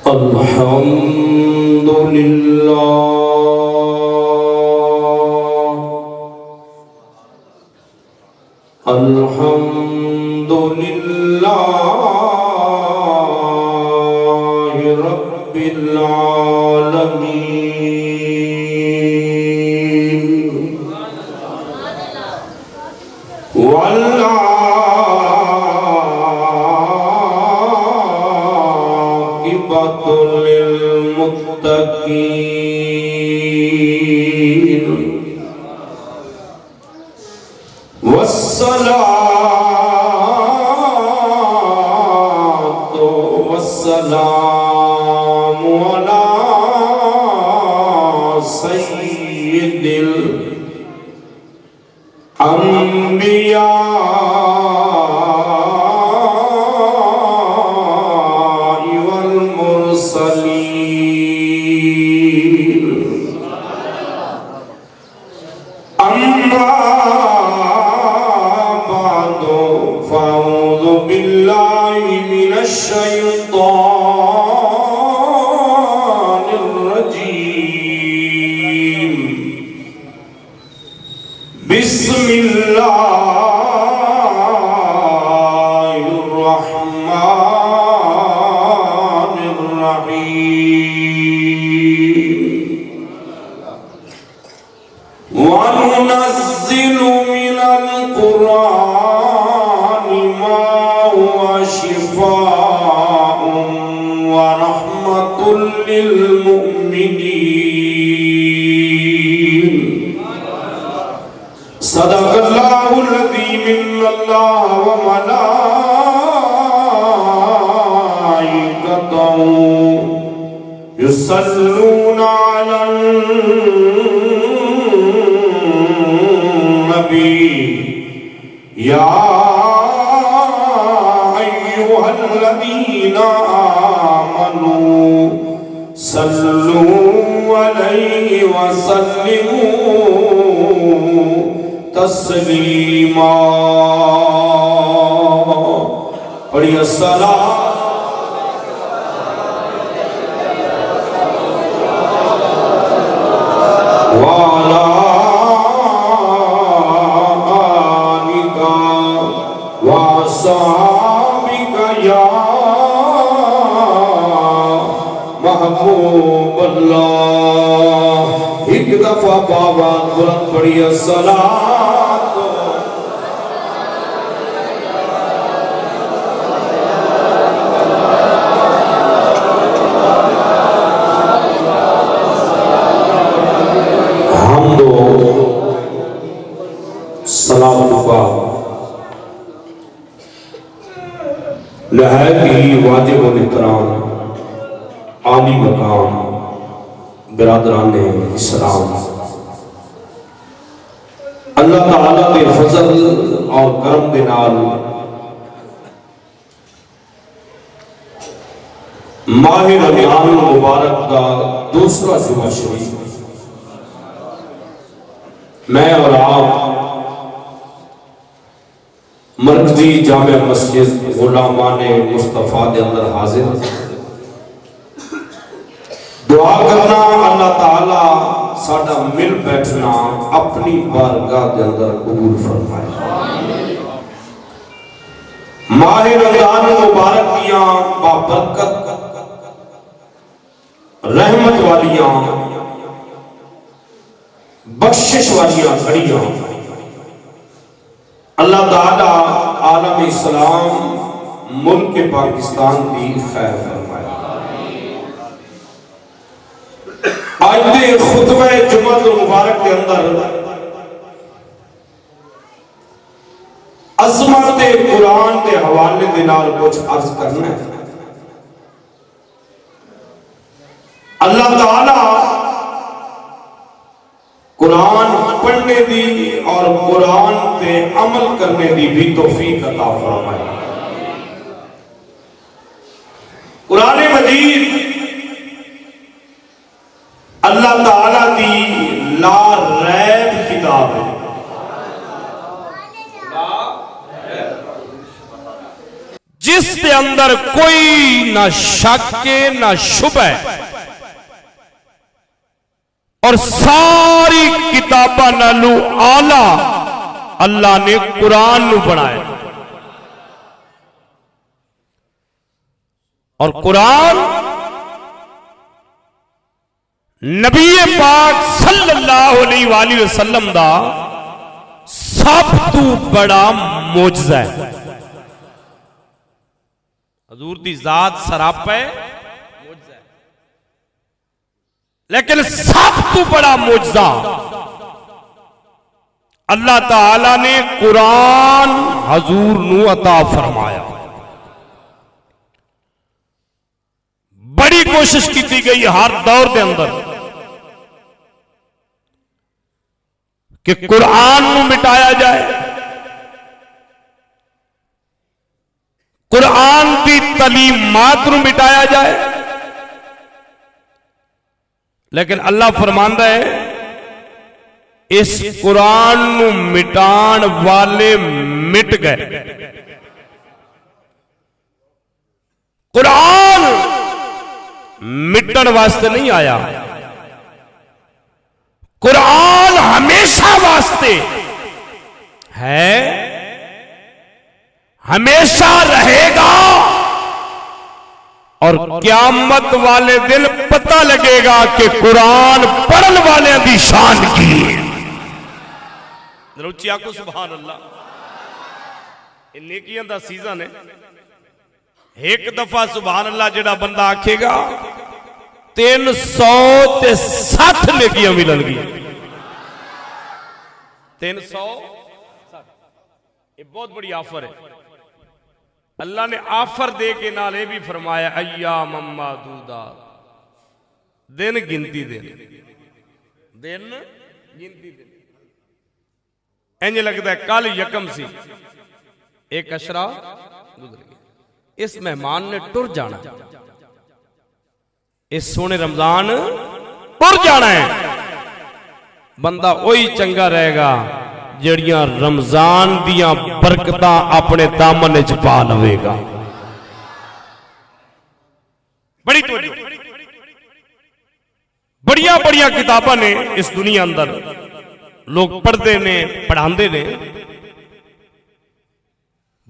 الحمد لله الحمد لله رب العالمين والعاقبة للمتقين والصلاة والسلام على سيد الأنبياء والمرسلين أما بعد فأعوذ بالله من الشيطان الرجيم بسم الله الرحمن الرحيم وننزل من القرآن ما هو شفاء ورحمة للمؤمنين صدق الله العظيم إن الله وملائكته يصلون على النبي يا أيها الذين آمنوا صلوا عليه وسلموا تسلیما پڑھیے الصلاۃ وعلی آلک وصحبک یا محبوب اللہ ایک دفعہ بابات بلند پڑھیے الصلاۃ نہایت ہی واجب و احترام عالی مقام برادران اسلام، اللہ تعالیٰ کے فضل اور کرم دے نال ماہ رمضان المبارک کا دوسرا جمعہ شریف میں اور آپ مرکزی جامع مسجد غلامان مصطفیٰ دے اندر حاضر دعا کرنا اللہ تعالیٰ ساڈا مل بیٹھنا اپنی بارگاہ دے اندر قبول فرمائے۔ ماہ رمضان مبارک دیاں بابرکت رحمت والیاں بخشش والیاں کھڑیاں اللہ تعالیٰ عالم اسلام ملک پاکستان کی خیر فرمائے۔ آج دے خطبہ جمعہ المبارک کے اندر عظمت قرآن کے حوالے دے نال کچھ عرض کرنا ہے۔ اللہ تعالیٰ قرآن پڑھنے دی اور قرآن پہ عمل کرنے دی بھی توفیق عطا فرمائے۔ قرآن مجید اللہ تعالیٰ دی لا ریب کتاب ہے۔ جس دے اندر کوئی نہ شک نہ شبہ اور ساری کتاباں نالو آلہ اللہ نے قرآن نو بنایا. اور قرآن نبی پاک صلی اللہ علیہ وآلہ وسلم دا سب تو بڑا معجزہ ہے. حضور دی ذات سراپا ہے، معجزہ ہے، لیکن سب تو بڑا معجزہ اللہ تعالی نے قرآن حضور نو عطا فرمایا. بڑی کوشش کی گئی ہر دور دے اندر کہ قرآن نو مٹایا جائے، قرآن کی تعلیمات نو مٹایا جائے، لیکن اللہ فرماندا ہے اس قرآن نو مٹان والے مٹ گئے. قرآن مٹن واسطے نہیں آیا، قرآن ہمیشہ واسطے ہے، ہمیشہ رہے گا، اور قیامت والے دن پتہ لگے گا کہ قرآن پڑھن والے دی شان کی ہے. روچی آکو سبحان اللہ. ان نیکیاں دا سیزن ہے. ایک دفعہ سبحان اللہ جڑا بندہ آکھے گا 360 نیکیاں ملن گی. 360. یہ بہت بڑی آفر ہے. اللہ نے آفر دے کے نالے بھی فرمایا ایام معدودات، دن گنتی دن، دن گنتی دن. انج لگتا ہے کل یکم سی، ایک اشرا گزر گیا، اس مہمان نے ٹر جانا، اس سونے رمضان ٹر جانا ہے. بندہ وہی چنگا رہے گا جڑیاں رمضان دیاں برکتاں اپنے دامن وچ پا لوے گا. بڑی بڑیاں بڑیاں کتاباں نے اس دنیا اندر لوگ پڑھتے نے، پڑھاندے نے.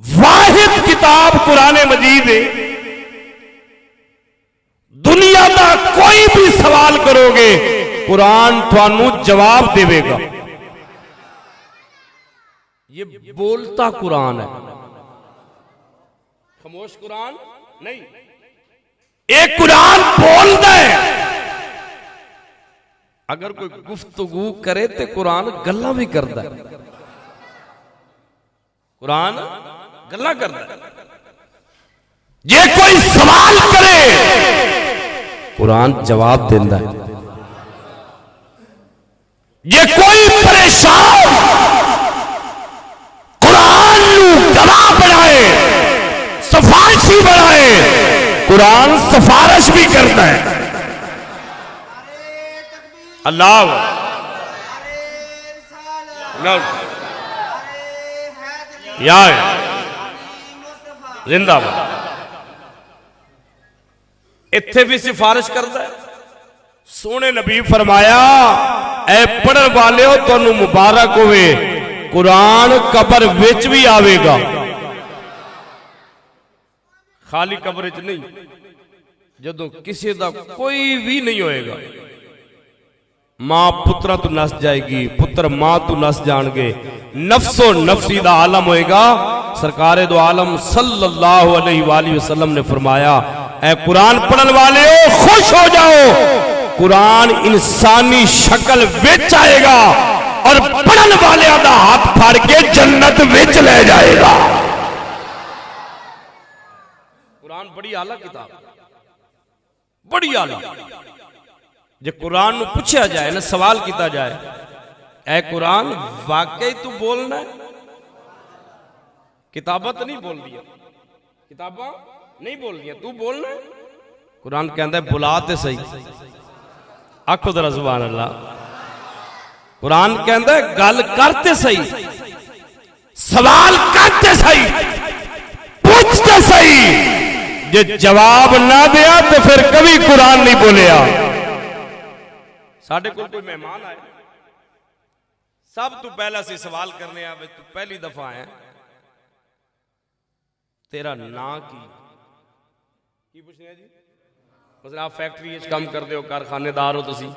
واحد کتاب قرآن مجید ہے. دنیا دا کوئی بھی سوال کرو گے قرآن تھانوں جواب دے گا. یہ بولتا قرآن ہے، خاموش قرآن نہیں. ایک قرآن بولتا ہے. اگر کوئی گفتگو کرے تو قرآن گلا بھی کرتا ہے. قرآن گلا کرتا ہے. یہ کوئی سوال کرے قرآن جواب دیتا ہے. یہ کوئی پریشان قرآن گواہ بنائے، سفارشی بنائے، قرآن سفارش بھی کرتا ہے. اللہ یا زندہ باد. اتھے بھی سفارش کرتا ہے. سونے نبی فرمایا اے پڑھن والے ہو تو مبارک ہوئے، قرآن قبر وچ بھی آوے گا. خالی قبر وچ نہیں، جدوں کسی دا کوئی بھی نہیں ہوئے گا. ماں پترہ تو نس جائے گی، پتر ماں تو نس جان گے، نفس و نفسی دا عالم ہوئے گا. سرکار دو عالم صلی اللہ علیہ وآلہ وسلم نے فرمایا اے قرآن پڑھن والے ہو خوش ہو جاؤ، قرآن انسانی شکل وچ آئے گا اور پڑھن والے دا ہاتھ پھاڑ کے جنت وچ لے جائے گا. قرآن بڑی اعلیٰ کتاب، بڑی اعلیٰ. جے قرآن نو پوچھا جائے نا، سوال کیتا جائے اے قرآن واقعی تو بولنا ہے؟ کتاباں تو نہیں بول دیا، کتاباں نہیں بول دیا، تو بولنا ہے؟ قرآن کہندا ہے بلا تے صحیح. آکھو ذرا سبحان اللہ. قرآن کہندا ہے گل کرتے صحیح، سوال کرتے صحیح، پوچھ تے صحیح جے جواب نہ دیا تو پھر کبھی قرآن نہیں بولیا. ساڑھے کوئی مہمان آئے, سب تو پہلا سی سوال کرنے آئے, تو پہلی دفعہ آئے, تیرا نا کی پوچھنے ہیں جی؟ مثلا آپ فیکٹری کام کر دے ہو, کارخانے دار ہو, تسی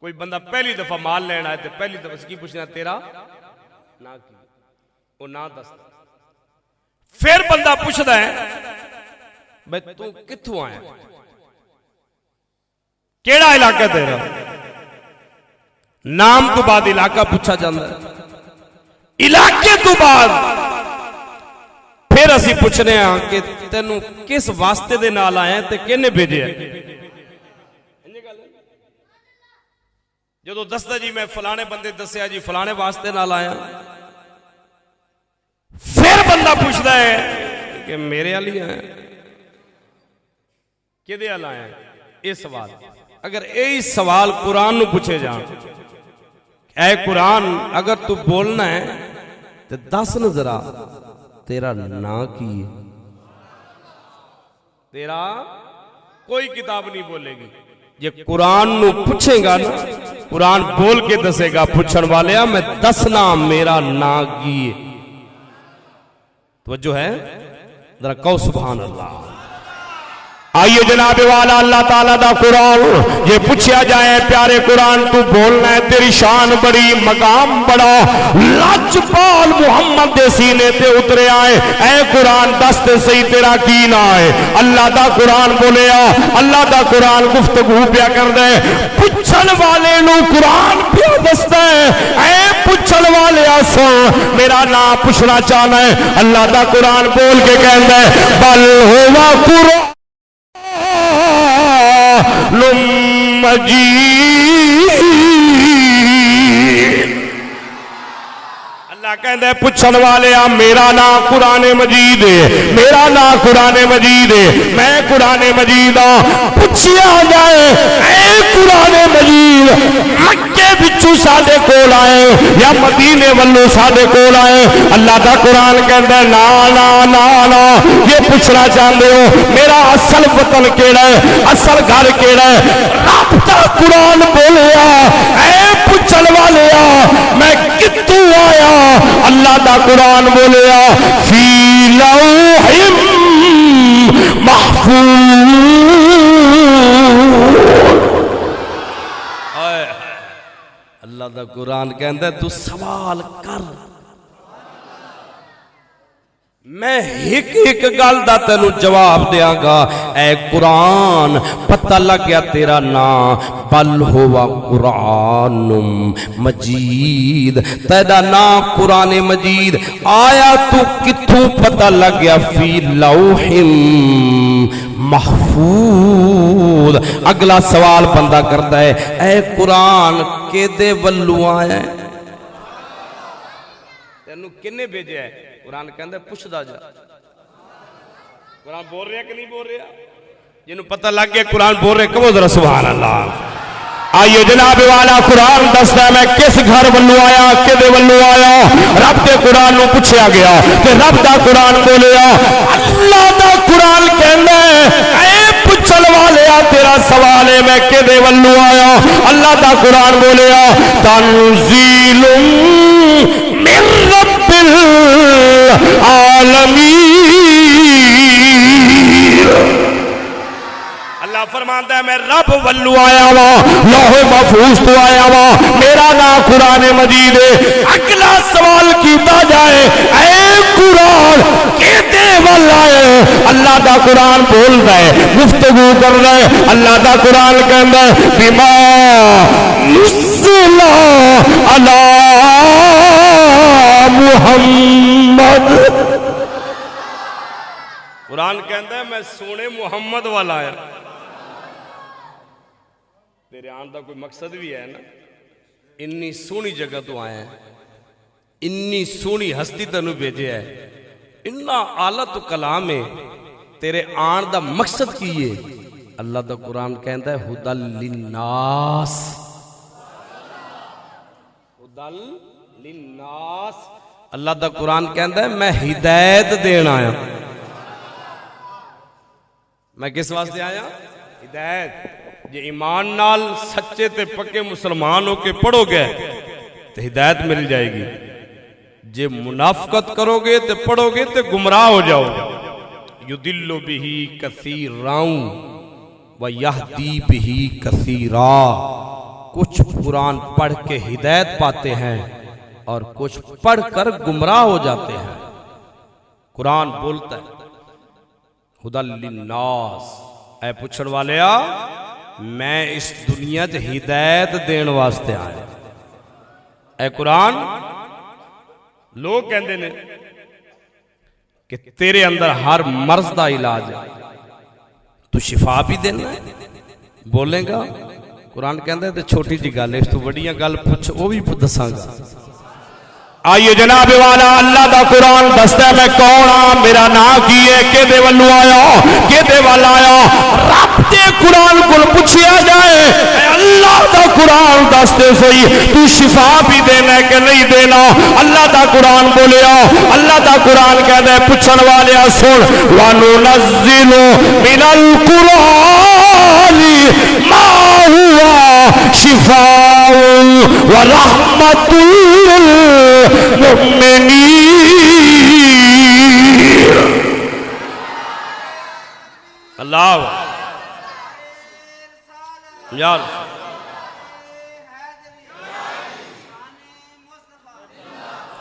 کوئی بندہ پہلی دفعہ مال لینا ہے تو پہلی دفعہ کی پوچھنا تیرا نا کی, وہ نا دستا. پھر بندہ پوچھتا ہے بھئی تو کتھوں آیا, کیڑا علاقہ تیرا, نام تو بعد علاقہ پوچھا جاندہ ہے, علاقے تو بعد پھر اسی پوچھنے ہیں کہ تینوں کس واسطے دے نال آئے ہیں تے کینے بھیجے ہیں. جدو دستا جی میں فلانے بندے دسیا جی فلانے واسطے نال آیا, پھر بندہ پوچھتا ہے کہ میرے علی آئے کدے علی آئے ہیں. یہ سوال اگر یہی سوال قرآن نو پوچھے جان, اے قرآن اگر تو بولنا ہے تو دس نظرہ تیرا نا کی ہے, تیرا کوئی کتاب نہیں بولے گی. یہ قرآن نو پوچھے گا نا, قرآن بول کے دسے گا پوچھن والے میں دسنا میرا نا کی ہے. توجہ ہے ذرا کہو سبحان اللہ. آئیے جناب والا اللہ تعالیٰ دا قرآن یہ پوچھیا جائے پیارے قرآن تو بولنا ہے تیری شان بڑی مقام بڑا, لاجپال محمد دے سینے تے اترے آئے, اے قرآن دست صحیح تیرا کی نہ آئے. اللہ دا قرآن بولیا, اللہ دا قرآن گفتگو پیا کر دے, پوچھن والے نو قرآن پیا دستا ہے اے پوچھن والے سن میرا نام پوچھنا چاہنا ہے. اللہ دا قرآن بول کے کہندا ہے بل ہوا قرآن مجید. اللہ کہندے پوچھن والے میرا نام قرآن مجید ہے, میرا نام قرآن مجید ہے, میں قرآن مجید ہاں. پوچھیا جائے اے قرآن مجید مکے بچوں سادے کول آئے یا مدینے والوں سادے کول آئے. اللہ دا قرآن کہندے نا نا نا نا یہ پوچھنا چاہتے ہو میرا اصل وطن کیڑا ہے, اصل گھر کیڑا ہے. رب دا قرآن بولیا اے پوچھن والے میں کتوں آیا. اللہ دا قرآن بولیا فی لوح محفوظ. اللہ دا قرآن کہندا ہے تو سوال کر, میں ایک ایک گل دا تینو جواب دیاں گا. اے قرآن پتہ لگ گیا تیرا نام بل ہوا قرآن مجید, تیرا نام قرآن مجید. آیا تو کتھوں پتہ لگ گیا فی لوح محفوظ. اگلا سوال بندہ کرتا ہے اے قرآن کے دے ولو آیا ہے, تینو کنے بھیجے ہے. قرآن کہندے پوچھدا جا, قرآن بول رہا کہ نہیں بول رہا. جنہوں پتہ لگ گیا قرآن بول رہے کہو ذرا سبحان اللہ. آئیے جناب والا قرآن دستا ہے میں کس گھر ولو آیا کدے ولو آیا. رب دے قرآن نو پوچھیا گیا کہ رب دا قرآن بولیا. اللہ دا قرآن کہندا ہے اے پوچھن والے تیرا سوال ہے میں کدے ولو آیا. اللہ دا قرآن بولیا تنزیل من رب العالمین. اللہ فرماندا ہے میں رب ولو آیا وا, لوح محفوظ تو آیا وا, میرا نام قرآن مجید ہے. اگلا سوال کیتا جائے اے قرآن کیتے ول آئے. اللہ دا قرآن بولدا ہے گفتگو کردا ہے. اللہ دا قرآن کہندا ہے بما نزل علی محمد. قرآن کہندا ہے میں سونے محمد والا آیا. تیرے آن دا کوئی مقصد بھی ہے نا, انی سونی جگہ تو آئے ہیں, انی سونی ہستی تنو بھیجے ہے, اتنا اعلیٰ تو کلام ہے. تیرے آن دا مقصد کی ہے. اللہ دا قرآن کہندا ہے ہدل للناس, ہدل للناس. اللہ دا قرآن کہندا ہے میں ہدایت دین آیا. میں کس واسطے آیا؟ ہدایت. جے ایمان نال سچے تے پکے مسلمان ہو کے پڑھو گے تو ہدایت مل جائے گی. جے منافقت کرو گے تے پڑھو گے تے گمراہ ہو جاؤ گے. یدل بہ کثیرا ویہدی بہ کثیرا. کچھ قرآن پڑھ کے ہدایت پاتے ہیں اور کچھ پڑھ کر گمراہ ہو جاتے ہیں. قرآن بولتا ہے ہدی للناس. اے پوچھن والیا میں اس دنیا چ ہدایت دین واسطے آیا. اے قرآن لوگ کہندے نے کہ تیرے اندر ہر مرض دا علاج ہے, تو شفا بھی دینا ہے. بولے گا قرآن کہندے تے چھوٹی جی گل ہے, اس تو بڑیاں گل پوچھ وہ بھی دساں گا. آئیے جناب والا اللہ دا قرآن دستا ہے میں کون ہاں, میرا نام کی ہے, کدے ولو آیا, کدے ول آیا. رب دے قرآن کو پوچھیا جائے اے اللہ دا قرآن دستے سوئی تو شفا بھی دینا ہے کہ نہیں دینا. اللہ دا قرآن بولیا, اللہ دا قرآن کہتا ہے پوچھن والے سن وَنُنَزِّلُ مِنَ الْقُرْآنِ مَا هُوَ شِفَاءٌ وَرَحْمَةٌ لِلْمُؤْمِنِينَ. اللہ یار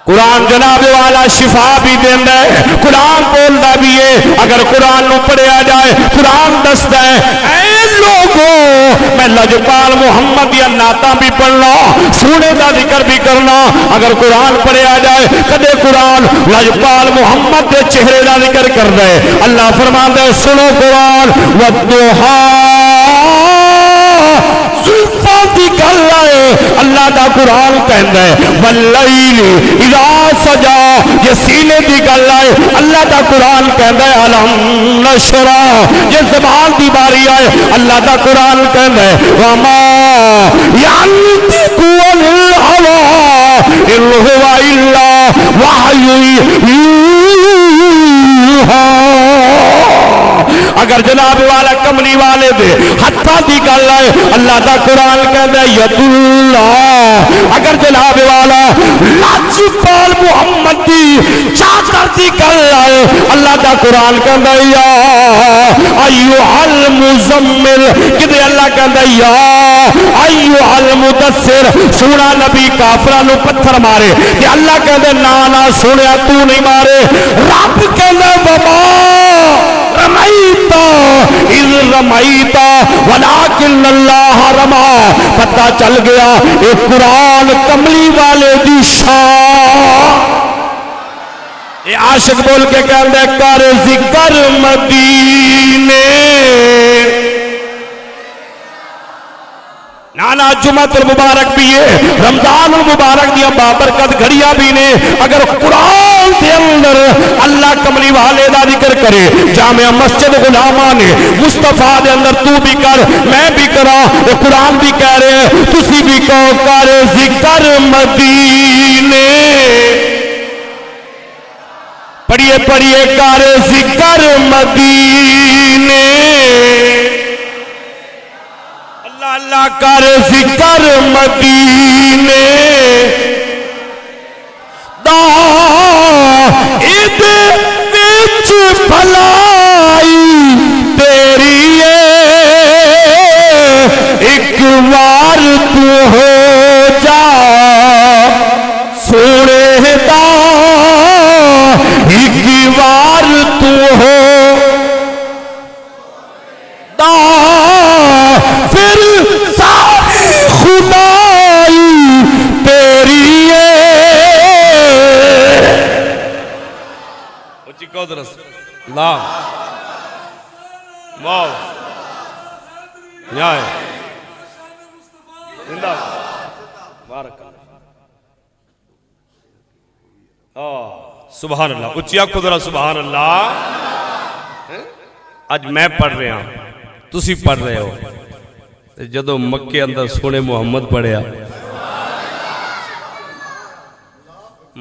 قرآن جناب والا شفا بھی دینا ہے, قرآن بولتا بھی ہے. اگر قرآن نو پڑھیا جائے قرآن دستا ہے اے لوگوں میں لجپال محمد یا نعتاں بھی پڑھنا, سونے دا ذکر بھی کرنا. اگر قرآن پڑھیا جائے کدے قرآن لجپال محمد کے چہرے دا ذکر کر دے. اللہ فرماندا ہے سنو قرآن والضحیٰ زلفاں دی گل ہے. اللہ دا قرآن کہندا ہے واللیل اذا سجا, یہ سینے دی گل ہے. اللہ دا قرآن کہندا ہے الم نشرح, یہ زبان دی باری ہے. اللہ دا قرآن کہندا ہے وما ينطق عن الهوى ان هو الا وحی یوحی. اگر جناب والا کملی والے دے ہتھاں دی گل ہے اللہ دا قرآن کہندا ہے ید اللہ. اگر جناب والا لاجپال محمد دی چادر دی گل ہے اللہ دا قرآن کہندا ہے یا ایھا المزمل. کدے اللہ کہندا ہے یا ایھا المدثر. سونا نبی کافراں نو پتھر مارے تے اللہ کہندا نا نا سنیا تو نہیں مارے. رب کہندا وما رمیتا اذ رمیتا ولکن اللہ رما. پتہ چل گیا ایک قرآن کملی والے دی شان. اے عاشق بول کے کہندے کر ذکر مدینے. نانا جمعۃ المبارک بھی ہے, رمضان المبارک دیا بابرکت گھڑیاں بھی نے. اگر قرآن دے اندر اللہ کملی والے دا ذکر کرے جامع مسجد غلامان نے مصطفیٰ دے اندر تو بھی کر میں بھی کرا, وہ قرآن بھی کہہ رہے ہیں تسی بھی کہو کر ذکر مدینے. پڑھیے پڑھیے کر ذکر مدینے. اللہ کر ذکر مدینے دا ادھے وچ بھلائی تیری ایک وار تو ہو جا سونے دا ایک وار تو ہو دا پھر ساری خدائی تیری اچھی قدرت اللہ واو نیائے زندہ بارک اللہ سبحان اللہ. اچھی قدرت سبحان اللہ. آج میں پڑھ رہا ہوں تسی پڑھ رہے ہو. جدو مکے اندر سونے محمد پڑھیا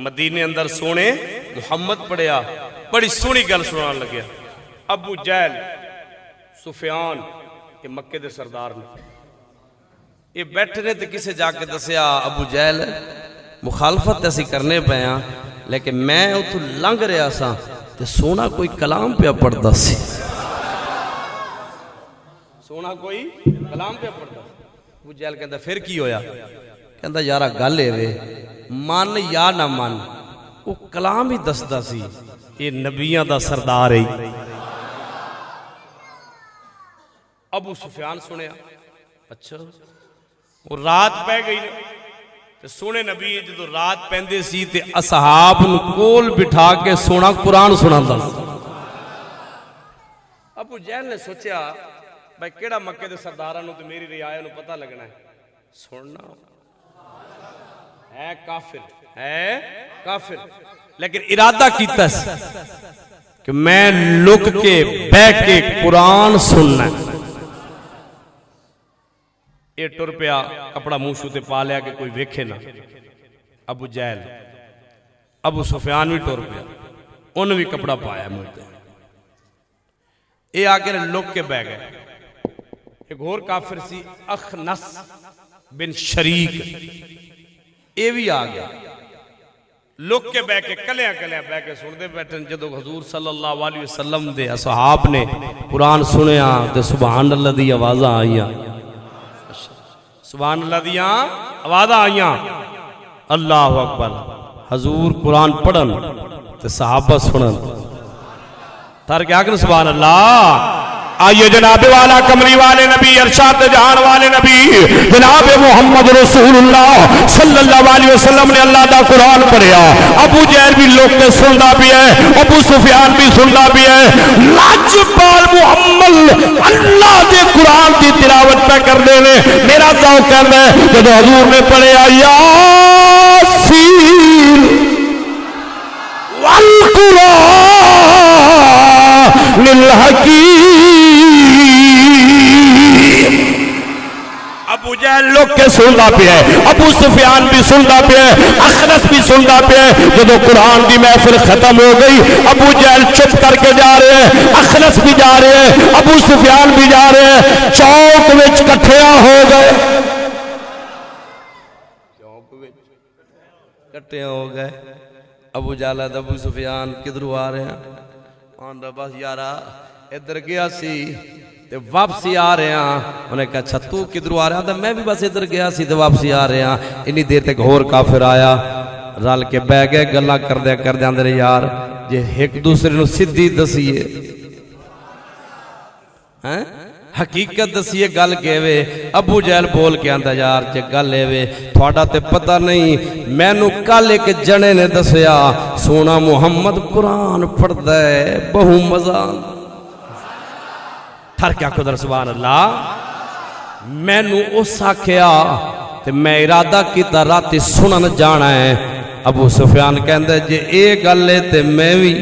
مدینے اندر سونے محمد پڑھیا بڑی سونی گل سنان لگیا. ابو جہل سفیان یہ مکے دے سردار نے، یہ بیٹھے نے تو کسے جا کے دسیا ابو جہل مخالفت اسی کرنے پہ ہاں، لیکن میں اتو لنگ رہا سا تے سونا کوئی کلام پہ پڑھتا سی، سونا کوئی کلام پہ پڑھتا سی۔ ابو جہل کہندا پھر کی ہویا؟ کہندا یارا گل ہے وے من یا نہ من، وہ کلام ہی دسدا سی یہ نبیاں دا سردار ہے۔ ابو سفیان سنیا، اچھا وہ رات پہ گئی نا، تے سونے نبی جدو رات پہندے سی تے اصحاب نو کول بٹھا کے سونا قرآن سناندا سی۔ ابو جہل نے سوچیا بھائی کیڑا مکے دے سرداراں نو تے میری رعایا نو پتہ لگنا ہے، سننا ہے کافر، لیکن ارادہ کیتا سی کہ میں لک کے بہ کے قرآن سننا ہے۔ یہ ٹر پیا کپڑا منہ شوتے پا لیا کہ کوئی ویکھے نہ۔ ابو جہل ابو سفیان بھی ٹر پیا، انہوں بھی کپڑا پایا منہ تے، یہ آگے لک کے بہ گئے۔ ایک اور کافر سی اخنس بن شریک، یہ بھی آ گیا لک کے بہ کے کلیاں بہ کے سن دے بیٹھن۔ جدو حضور صلی اللہ علیہ وسلم دے اصحاب نے قرآن سنیا تے سبحان اللہ دی آوازاں آئیاں، سبحان اللہ دیاں آوازاں آئیاں، اللہ اکبر۔ حضور قرآن پڑھن تے صحابہ سنن، تھار کیا کرن سبحان اللہ۔ آئیے جناب والا کمری والے نبی، ارشاد جہان والے نبی جناب محمد رسول اللہ صلی اللہ علیہ وسلم نے اللہ دا قرآن پڑھیا۔ ابو جہل بھی لوگ کے سندا بھی ہے، ابو سفیان بھی سندا بھی ہے۔ لاجپال محمد اللہ دے قرآن دی تلاوت پہ کر دینے، میرا ذوق کہنا ہے جب حضور نے پڑھیا یاسین والقرآن الحکیم، ابو جہل لوگ کے سندا پہ ہے، ابو سفیان بھی سندا پہ ہے، اخنس بھی سندا پہ ہے۔ جب قرآن دی محفل ختم ہو گئی ابو جہل چپ کر کے جا رہے ہیں، اخنس بھی جا رہے ہیں، ابو سفیان بھی جا رہے ہیں، چوک وچ کٹھیاں ہو گئے، چوک وچ کٹھیاں ہو گئے۔ ابو جہل ابو سفیان کدھروں آ رہے ہیں؟ آندا بس یارا ادھر گیا سی تے واپسی آ رہے ہیں۔ انہیں کہا اچھا تو کدھروں آ رہا ہے؟ میں بھی بس ادھر گیا سی تے واپسی آ رہے ہیں۔ انی دیر تک اور کافر آیا، رل کے بہ گئے گلاں کردے اندر یار جے ایک دوسرے نو سدھی دسیے حقیقت دسیے گل کہوے۔ ابو جہل بول کے آندا یار جے گل ایوے تھوڑا تے پتہ نہیں، مینوں کل ایک جنے نے دسیا سونا محمد قرآن پڑھدا ہے بہو مزہ تھر کیا قدر سبحان اللہ۔ مینوں اس آکھیا تے میں ارادہ کیتا راتی سنن جانا ہے۔ ابو سفیان کہندا جے اے گل ہے تے میں بھی،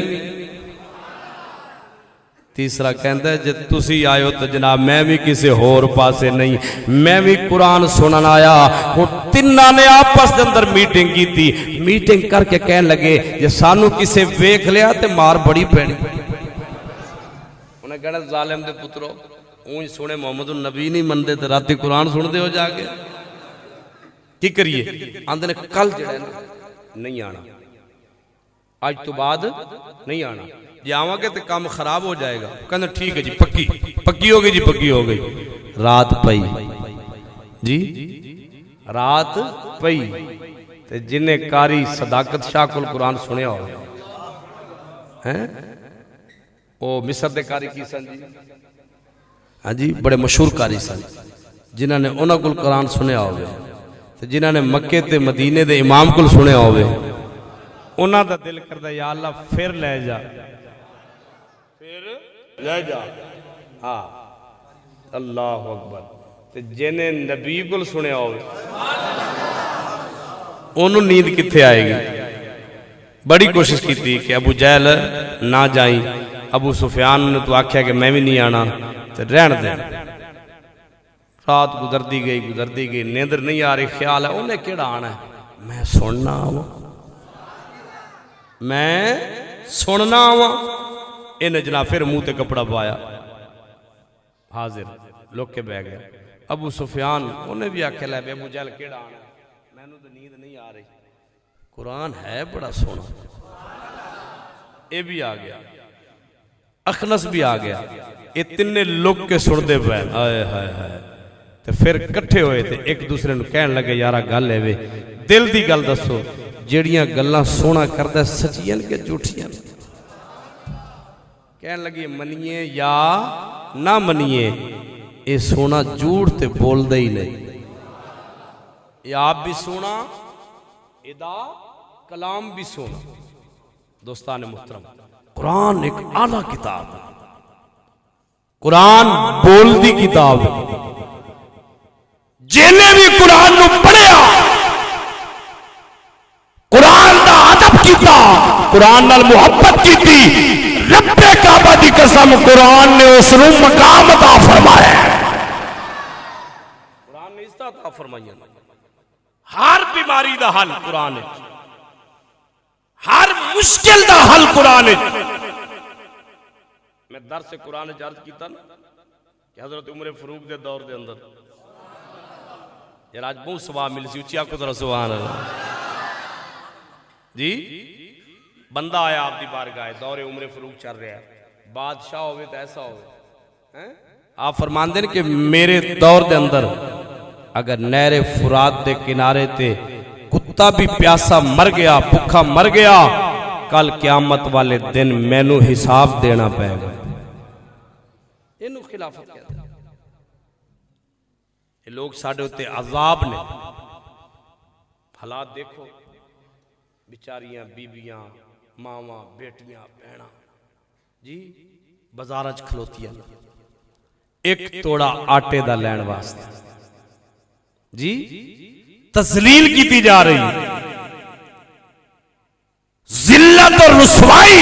تیسرا کہندا ہے جے تسی آئے تو جناب میں بھی کسی اور پاسے نہیں، میں بھی قرآن سنن آیا۔ وہ تیناں نے آپس دے اندر میٹنگ کی تھی، میٹنگ کر کے کہن لگے جے سانو کسے ویکھ لیا تے مار بڑی پینی۔ انہیں کہنا ظالم دے پترو اونج سنے محمد النبی نہیں مندے تے راتی قرآن سن دے ہو جا کے کی کریے؟ آندھے نے کل جڑے نہیں آنا، آج تو بعد نہیں آنا، جی آواں گے تو کام خراب ہو جائے گا۔ کہنا ٹھیک ہے جی پکی ہو گئی جی پکی ہو گئی۔ رات پئی جی رات پئی تے جنہیں کاری صداقت شاہ کل قرآن سنے ہو وہ مصر دے کاری کی سن جی بڑے مشہور کاری سن جنہاں نے انہاں کل قرآن سنے ہوئے تے جنہاں نے مکے تے مدینے دے امام کل سنے ہوئے انہاں دا دل کردہ یا اللہ پھر لے جا ہاں اللہ اکبر۔ تے جنہیں نبی کل سنے ہوئے انہوں نیند کتھے آئے گی؟ بڑی کوشش کی تھی کہ ابو جہل نہ جائیں، ابو سفیان نے تو آکھیا کہ میں بھی نہیں آنا تے رہن دیں۔ رات گزردی گئی نیندر نہیں آ رہی، خیال ہے انہیں کیڑا آنا ہے، میں سننا آواں۔ انہیں جناب پھر منہ تے کپڑا پایا، حاضر لوگ کے بہ گیا. ابو سفیان انہیں بھی آکھے لے بے ابو جہل کیڑا آنا, میں نے تو نیند نہیں آ رہی, قرآن ہے بڑا سونا. اے بھی آ گیا, اخنس بھی آ گیا, یہ تینے لوگ کے سن دے پے آئے ہائے ہائے. تے پھر کٹھے ہوئے تے ایک دوسرے نو کہن لگے یارا گل ہے وے, دل دی گل دسو جیڑیاں گلاں سونا کردا سچیاں کہ جھوٹیاں؟ کہن لگے منیے یا نہ منیے, اے سونا جھوٹ تے بول دے ہی نہیں. یہ آپ بھی سونا, ادا کلام بھی سونا. دوستان محترم, قرآن ایک اعلیٰ کتاب ہے, قرآن بول دی کتاب ہے. جنہیں بھی قرآن نو پڑھیا, قرآن دا ادب کیتا, قرآن نال محبت کیتی, رب کعبہ دی قسم قرآن نے اس نو مقام عطا فرمایا. قرآن نے عزت عطا فرمائی. ہر بیماری دا حل قرآن ہے, ہر مشکل دا حل قرآن ہے. میں درس قرآن عرض کیتا نا کہ حضرت عمر فاروق دے دور دے اندر یار آج بہت ثواب مل سی, اچھی آکو ذرا سبحان اللہ جی. بندہ آیا آپ دی بارگاہ, دور عمر فاروق چل رہا ہے, بادشاہ ہوئے تو ایسا ہوئے. آپ فرمان دیں کہ میرے دور دے اندر اگر نہر فرات دے کنارے تے کتا بھی پیاسا مر گیا, بھکھا مر گیا, کل قیامت والے دن میں نو حساب دینا پائے گا. انہوں خلافت کہتے ہیں. یہ لوگ ساڑھے ہوتے عذاب نے, حالات دیکھو, بیچاریاں بیبیاں ماواں بیٹیاں بہناں جی بازارچ کھلوتیاں, ایک توڑا آٹے دا لین واسطے جی تذلیل کیتی جا رہی, ذلت اور رسوائی.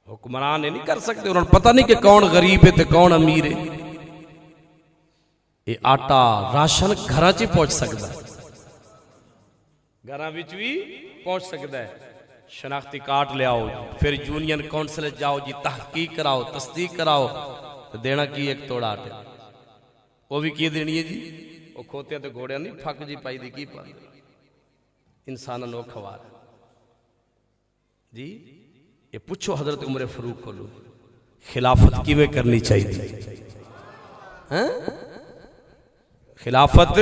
حکمران نہیں کر سکتے, انہوں نے پتہ نہیں کہ کون غریب ہے تے کون امیر ہے. یہ آٹا راشن گھراں چ پہنچ سکتا ہے, گھراں وچ بھی پہنچ سکتا ہے. شناختی کارڈ لے آؤ, پھر یونین کونسل جاؤ جی, تحقیق کراؤ, تصدیق کراؤ, تو دینا کی ایک توڑا آٹے. وہ بھی کی دینی ہے جی, وہ کھوتے تو گھوڑے نہیں پھک جی پائی دی کی پا انسان نو کھوار جی. یہ پوچھو حضرت عمر فاروق کو لو خلافت کی میں کرنی چاہیے, خلافت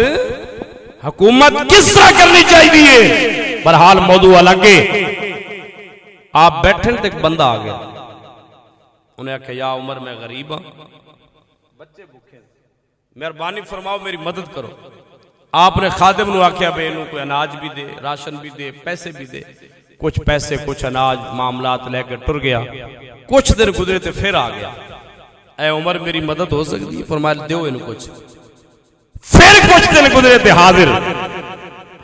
حکومت کس طرح کرنی چاہیے. برحال موضوع الگ ہے. آپ بیٹھن تک بندہ آ گیا, انہیں کہا یا عمر میں غریب ہوں, بچے بھوکے, مہربانی فرماؤ میری مدد کرو. آپ نے خادم نو آکھیا بے انہوں کوئی اناج بھی دے, راشن بھی دے, پیسے بھی دے. کچھ پیسے کچھ اناج معاملات لے کے ٹر گیا. کچھ دن گزرے تے پھر آ گیا, اے عمر میری مدد ہو سکتی ہے؟ فرمایا دیو انہوں کچھ. پھر کچھ دن گزرے تے حاضر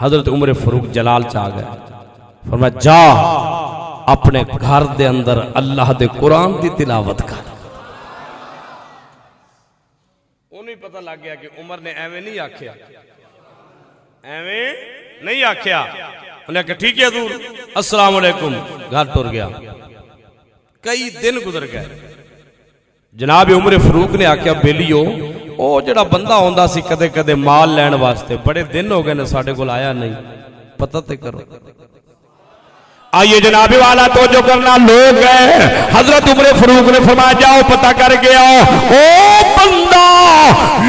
حضرت عمر فاروق جلال چاہ گئے. فرمایا جا اپنے گھر دے اندر اللہ دے قرآن دی تلاوت کر. انہیں پتہ لگ گیا کہ عمر نے ایویں نہیں آکھیا, ایویں نہیں آکھیا. انہیں کہا ٹھیک ہے حضور السلام علیکم, گھر ٹر گیا. کئی دن گزر گئے. جناب عمر فاروق نے آکھیا بیلیو او جڑا بندہ ہوندا سی کدے کدے مال لین واسطے, بڑے دن ہو گئے نے ساڈے کول آیا نہیں, پتہ تے کرو. آئیے جناب والا تو جو کرنا لوگ ہیں. حضرت عمر فاروق نے فرمایا جاؤ پتہ کر کے آؤ. او بندہ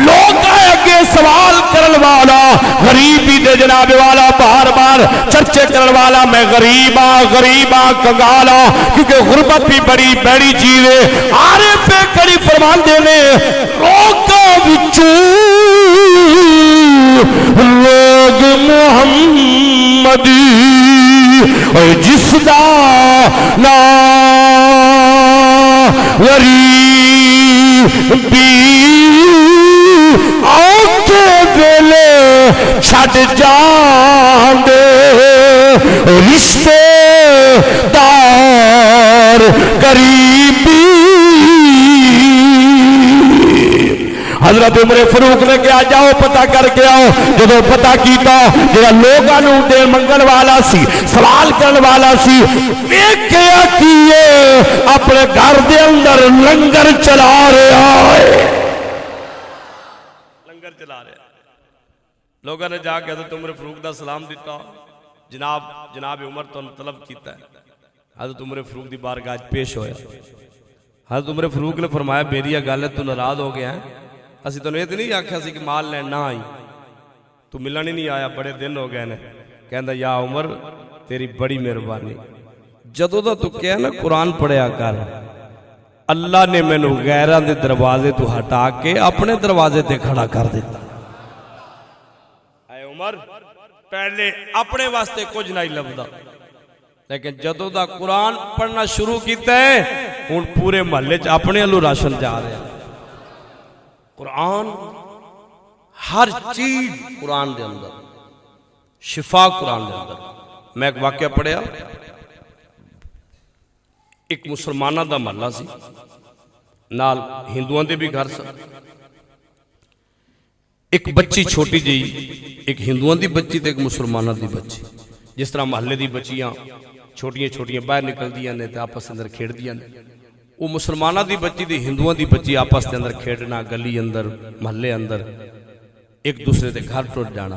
لوگ آگے سوال کرن والا غریب ہی دے جناب والا, بار بار چرچے کرن والا میں غریباں کنگالا, کیونکہ غربت بھی بڑی بڑی چیز ہے. عارف کڑی فرمان دینے روکا بچو لوگ محمدی جس دا نا غریبی آنکھے ویلے چھٹ جاندے, رشتے دار قریبی حضرت عمر فاروق نے کہا جاؤ پتہ کر کے آؤ. جدو پتہ کیتا جڑا لوگاں نوں دے منگن والا سی سوال کرن والا سی ویکھیا کیے اپنے گھر دے اندر لنگر چلا رہا ہے. لنگر چلا رہا لوگوں نے جا کے حضرت عمر فاروق دا سلام دیتا جناب عمر تو طلب کیتا ہے. حضرت عمر فاروق دی بارگاہ پیش ہویا. حضرت عمر فاروق نے فرمایا میری گل ہے تو ناراض ہو گیا ہے اسی تو یہ نہیں آکھیا سی کہ مال لین نہ آئی تو ملن ہی نہیں آیا بڑے دن ہو گئے نے. کہندا یا عمر تیری بڑی مہربانی جدوں دا تو کہیا نا قرآن پڑھیا کر اللہ نے مینوں غیراں دے دروازے تو ہٹا کے اپنے دروازے تے کھڑا کر دیتا. اے عمر پہلے اپنے واسطے کچھ نہیں لبدا لیکن جدوں دا قرآن پڑھنا شروع کیتا ہے ہن پورے محلے چ اپنے لو راشن جا رہا ہے. قرآن ہر چیز قرآن دے اندر شفا قرآن دے اندر. میں ایک واقعہ پڑھیا ایک مسلمانہ دا محلہ سی نال ہندوؤں دے بھی گھر سن. ایک بچی چھوٹی جی ایک ہندوؤں دی بچی تے ایک مسلمانہ دی بچی جس طرح محلے دی بچیاں چھوٹیاں چھوٹیاں باہر نکل دیاں نے تے آپس اندر کھیڑ دیاں نے. وہ مسلمانہ دی بچی دی ہندوؤں دی بچی آپس دے اندر کھیڑنا گلی اندر محلے اندر ایک دوسرے دے گھر ٹوٹ جانا.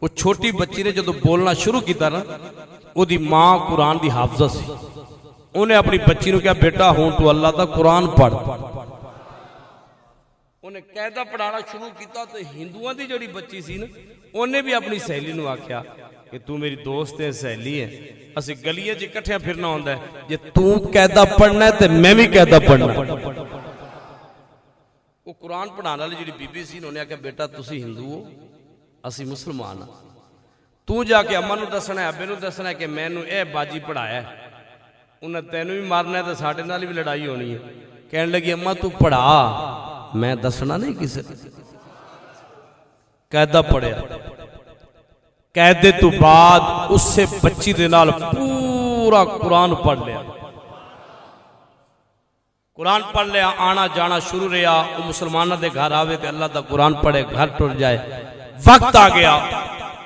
وہ چھوٹی بچی نے جدو بولنا شروع کیتا نا وہ دی ماں قرآن دی حافظہ سی. انہیں اپنی بچی نو کہا بیٹا ہوں تو اللہ دا قرآن پڑھ. انہیں قاعدہ پڑھانا شروع کیتا تو ہندوؤں دی جڑی بچی سی نا انہیں بھی اپنی سہیلی نو آکھیا کہ تو میری دوست ہے سہیلی ہے اسی گلیے جی کٹھیاں پھرنا ہوندا ہے جے تو قاعدہ پڑھنا ہے تے میں بھی قاعدہ پڑھنا ہے. وہ قرآن پڑھانے والی جڑی بی بی سی انہوں نے کہا بیٹا تسی ہندو ہو اسی مسلمان ہاں تو جا کے اماں نو دسنا ہے ابے نو دسنا ہے کہ میں نو اے باجی پڑھایا ہے انہیں تینوں بھی مارنا ہے تو ساڑھے نال بھی لڑائی ہونی ہے. کہنے لگی اماں تو پڑھا میں دسنا نہیں کسے. قاعدہ پڑھیا قاعدے تو بعد اس سے بچی دے نال پورا قرآن پڑھ لیا. قرآن پڑھ لیا آنا جانا شروع رہا. وہ مسلمانہ دے گھر آوے تے اللہ دا قرآن پڑھے گھر ٹر جائے. وقت آ گیا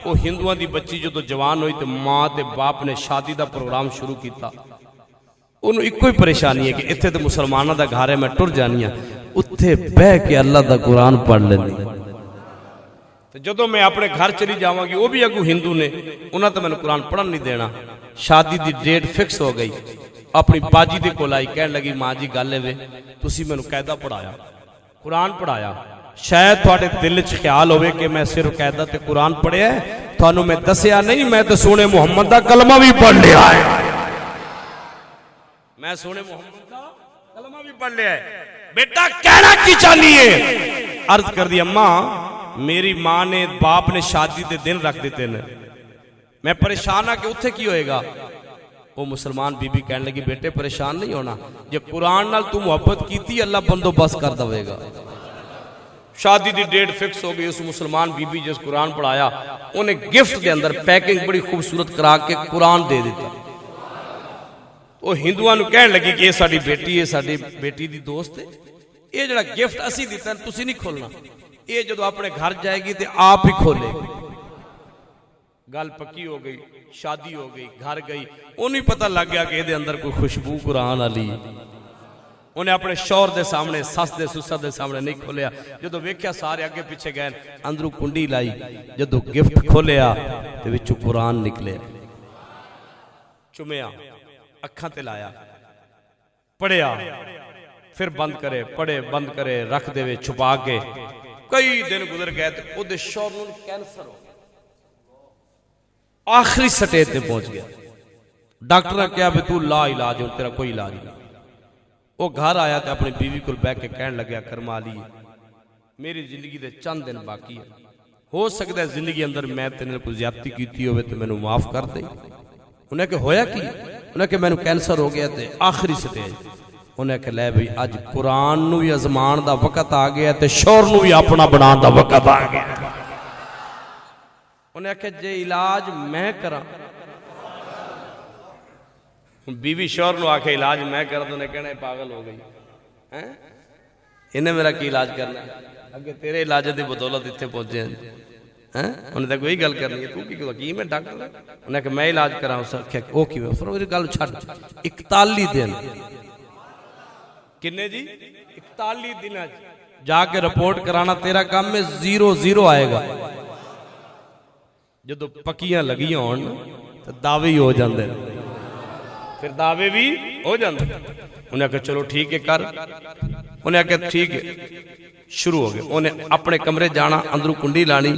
وہ ہندوؤں دی بچی جو تو جوان ہوئی تو ماں تے باپ نے شادی دا پروگرام شروع کیتا. انہوں ایک کوئی پریشانی ہے کہ اتھے تو مسلمانہ دا گھر ہے میں ٹر جانی ہے اتھے بہ کے اللہ دا قرآن پڑھ لینی. جدو میں اپنے گھر چلی جاؤں گی وہ بھی اگو ہندو نے انہوں تو میں نے قرآن پڑھن نہیں دینا. شادی دی ڈیٹ فکس ہو گئی. اپنی باجی دے کو لائی کہنے لگی ماں جی گل ہے تسی میں نے قاعدہ پڑھایا قرآن پڑھایا شاید تھوڑے دل چ خیال ہوئے کہ میں صرف قاعدہ تے قرآن پڑھیا ہے تھانوں میں دسیا نہیں میں تو سونے محمد دا کلمہ بھی پڑھ لیا ہے. میں سونے محمد دا کلمہ بھی پڑھ لیا ہے. بیٹا کہنا کی چاہیے عرض کر دی اماں میری ماں نے باپ نے شادی دے دن رکھ دیتے ہیں میں پریشان ہاں کہ اتھے کی ہوئے گا. وہ مسلمان بی بی کہنے لگی بیٹے پریشان نہیں ہونا جب قرآن نال تو محبت کیتی اللہ بندوبست کر دوے گا. شادی دی ڈیٹ فکس ہو گئی. اس مسلمان بی بی جس قرآن پڑھایا انہیں گفٹ دے اندر پیکنگ بڑی خوبصورت کرا کے قرآن دے دیتا. وہ ہندوؤں کہنے لگی کہ یہ ساری بیٹی ہے ساری بیٹی دی دوست ہے یہ جڑا گفٹ اسی دیتا ہے تسی نہیں کھولنا یہ جدو اپنے گھر جائے گی تو آپ ہی کھولے. گل پکی ہو گئی شادی ہو گئی گھر گئی انہیں پتہ لگ گیا کہ یہ اندر کوئی خوشبو قرآن علی. انہیں اپنے شور دے سامنے سس دے سسر دے سامنے نہیں کھولیا. جدو ویکھیا سارے اگے پیچھے گئے اندروں کنڈی لائی جدو گفٹ کھولیا تو وچوں قرآن نکلے چمیا اکھاں تے لایا پڑھیا پھر بند کرے پڑھے بند کرے رکھ دے وے چھپا کے. کئی دن گزر گئے تو او دے شور نوں کینسر ہو آخری سٹیج تے پہنچ گیا. ڈاکٹر نے کہا بھی تو لا علاج ہو تیرا کوئی علاج نہیں. وہ گھر آیا تو اپنی بیوی کو بیٹھ کے کہنے لگیا کرما لی میری زندگی دے چند دن باقی ہے ہو سکتا ہے زندگی اندر میں تیرے کو زیادتی کیتی ہوئے تو میں نے معاف کر دے. انہیں کہ ہویا کی انہیں کہ میں نے کینسر ہو گیا تے آخری سٹیج. انہیں کہ لے بھی آج قرآن نو بھی ازمان دا وقت آ گیا تے شور نو بھی اپنا بنان دا وقت آ گیا. انہیں کہ جے علاج میں کرا بیوی شور نو آکھے علاج میں کرا تو انہیں کہنا پاگل ہو گئی انہیں میرا کی علاج کرنا ہے. اگے تیرے علاج دی بدولت اتنے پہنچے ہیں. انہیں تو کوئی گل کرنی ہے, تو کی حکیم ہے ڈاکٹر ہے, انہیں کہ میں علاج کرا. اس نے کہا وہ کی ہے, پھر میری گل چھڑ 41 دن کنے جی 41 دن جا کے رپورٹ کرانا تیرا کام میں 0 آئے گا. جدو پکیاں لگیاں ہون تو دعوے ہو جاندے, پھر دعوے بھی ہو جاندے. انہیں کہا چلو ٹھیک ہے کر. انہیں کہا ٹھیک ہے, شروع ہو گئے. انہیں اپنے کمرے جانا, اندروں کنڈی لانی,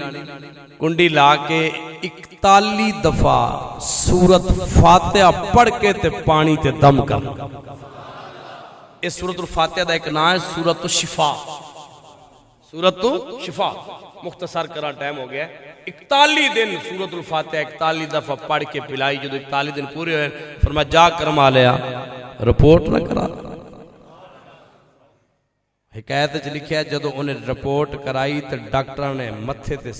کنڈی لا کے 41 دفعہ سورت فاتحہ پڑھ کے تے پانی تے دم کرنا. اس سورت الفاتحہ دا ایک نام ہے سورت الشفا. سورت الشفا مختصر کرا ٹائم ہو گیا. 41 دن سورت الفاتحہ 41 دفعہ پڑھ کے پلائی. جو 41 دن پورے ہوئے فرمایا جا کرما لیا, رپورٹ نہ کرا. حکایت چ لکھیا جدو انہیں رپورٹ کرائی تو ڈاکٹر نے متھے تے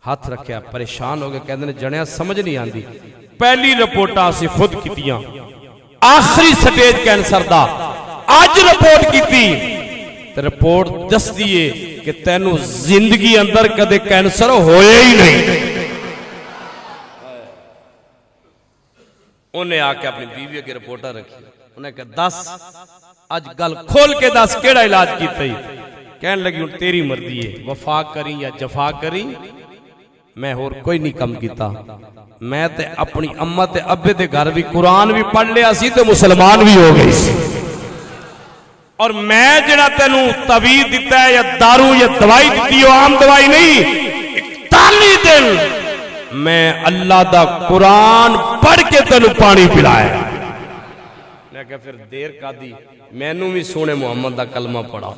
ہاتھ رکھیا, پریشان ہو گئے. کہندے نے جنیا سمجھ نہیں آندی, پہلی رپورٹاں اسی خود کیتیاں, آخری سٹیج کینسر دا اج رپورٹ کیتی تے رپورٹ دس دیے کہ تینوں زندگی اندر کدے کینسر ہوئے ہی نہیں. انہیں آ کے اپنی بیوی کی رپورٹاں رکھی. انہیں کہا 10 اج گل کھول کے 10 کیڑا علاج کیتا ہی. کہنے لگی ہوں تیری مرضی ہے, وفا کریں یا جفا کریں, میں اور کوئی نہیں کم کیتا. میں تے اپنی اماں تے ابے دے گھر بھی قرآن بھی پڑھ لیا سی تے مسلمان بھی ہو گئی سی. اور میں جڑا تینوں طبیب دیتا ہے یا دارو یا دوائی دیتی ہو, عام دوائی نہیں, 41 دن میں اللہ دا قرآن پڑھ کے تینوں پانی پلایا. میں کہا پھر دیر کا دی, میں نو بھی سونے محمد دا کلمہ پڑھا,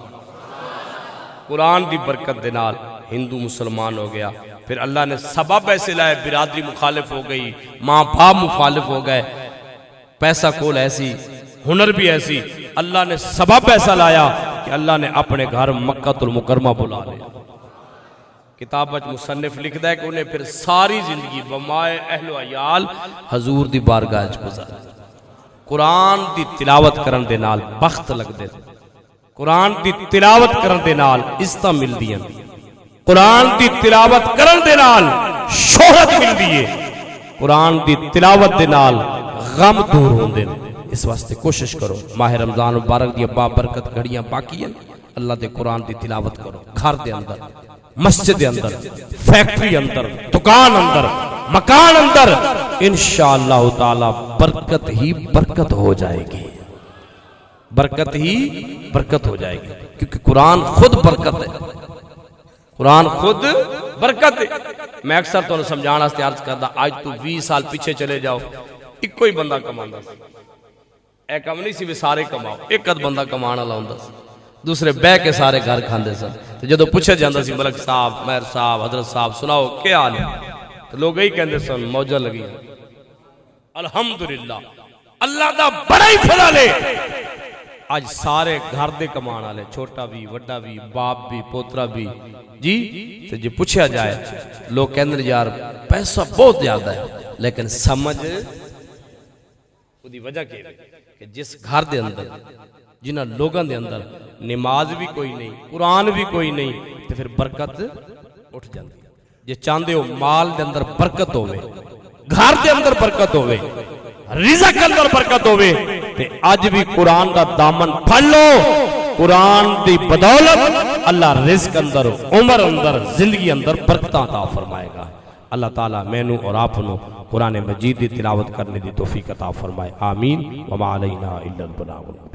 قرآن دی برکت دے نال ہندو مسلمان ہو گیا. پھر اللہ نے سبب ایسے لائے, برادری مخالف ہو گئی, ماں باپ مخالف ہو گئے, پیسہ کول ایسی, ہنر بھی ایسی. اللہ نے سبب ایسا لایا کہ اللہ نے اپنے گھر مکہ المکرمہ بلا لیا. کتاب وچ مصنف لکھدا ہے کہ انہیں پھر ساری زندگی بمائے اہل و عیال حضور دی بارگاہ وچ گزاری. قرآن دی تلاوت کرن دے نال بخت لگ دے, قرآن دی تلاوت کرن دے نال عزتاں ملدیاں, قرآن دی تلاوت کرن دے نال شہرت ملدی ہے, قرآن دی تلاوت دے نال غم دور ہوندے. اس واسطے کوشش کرو, ماہ رمضان مبارک دی با برکت گھڑیاں باقی ہیں, اللہ دے قرآن دی تلاوت کرو. گھر دے اندر, مسجد دے اندر, فیکٹری اندر, دکان اندر, مکان اندر, انشاءاللہ تعالی برکت ہی برکت ہو جائے گی, برکت ہی برکت ہو جائے گی. کیونکہ قرآن خود برکت ہے, قرآن خود برکت ہے. میں اکثر تو سمجھانا سے عرض کردا, آج تو 20 سال پیچھے چلے جاؤ, ایک کوئی بندہ کماندا سی. اے کم نہیں سی بھی سارے کماؤ, ایک اد بندہ کمانا لاؤندا سی, دوسرے بہ کے سارے گھر کھاندے سن. تو جدو پوچھے جاندا سی ملک صاحب, مہر صاحب, حضرت صاحب سناؤ کیا حال ہے, تو لوگ ہی کہندے سن موجہ لگی. الحمدللہ اللہ دا بڑا ہی فضل ہے, آج سارے گھر دے کمان والے, چھوٹا بھی وڈا بھی, باپ بھی پوترا بھی. جی تو جی پوچھا جائے لوگ کہندے یار پیسہ بہت زیادہ ہے, لیکن سمجھ دی وجہ کہ جس گھر دے اندر جنہ لوگاں دے اندر نماز بھی کوئی نہیں, قرآن بھی کوئی نہیں, تو پھر برکت اٹھ جاندی. جے چاندے ہو مال دے اندر برکت ہوئے, گھر دے اندر برکت ہوئے, رزق اندر برکت ہوئے, تے آج بھی قرآن دا دامن پھڑ لو. قرآن دی بدولت اللہ رزق اندر, عمر اندر, زندگی اندر برکتاں عطا فرمائے گا. اللہ تعالیٰ مینوں اور آپ نو قرآن مجید دی تلاوت کرنے دی توفیق عطا فرمائے. آمین. وما علینا الا البلاغ.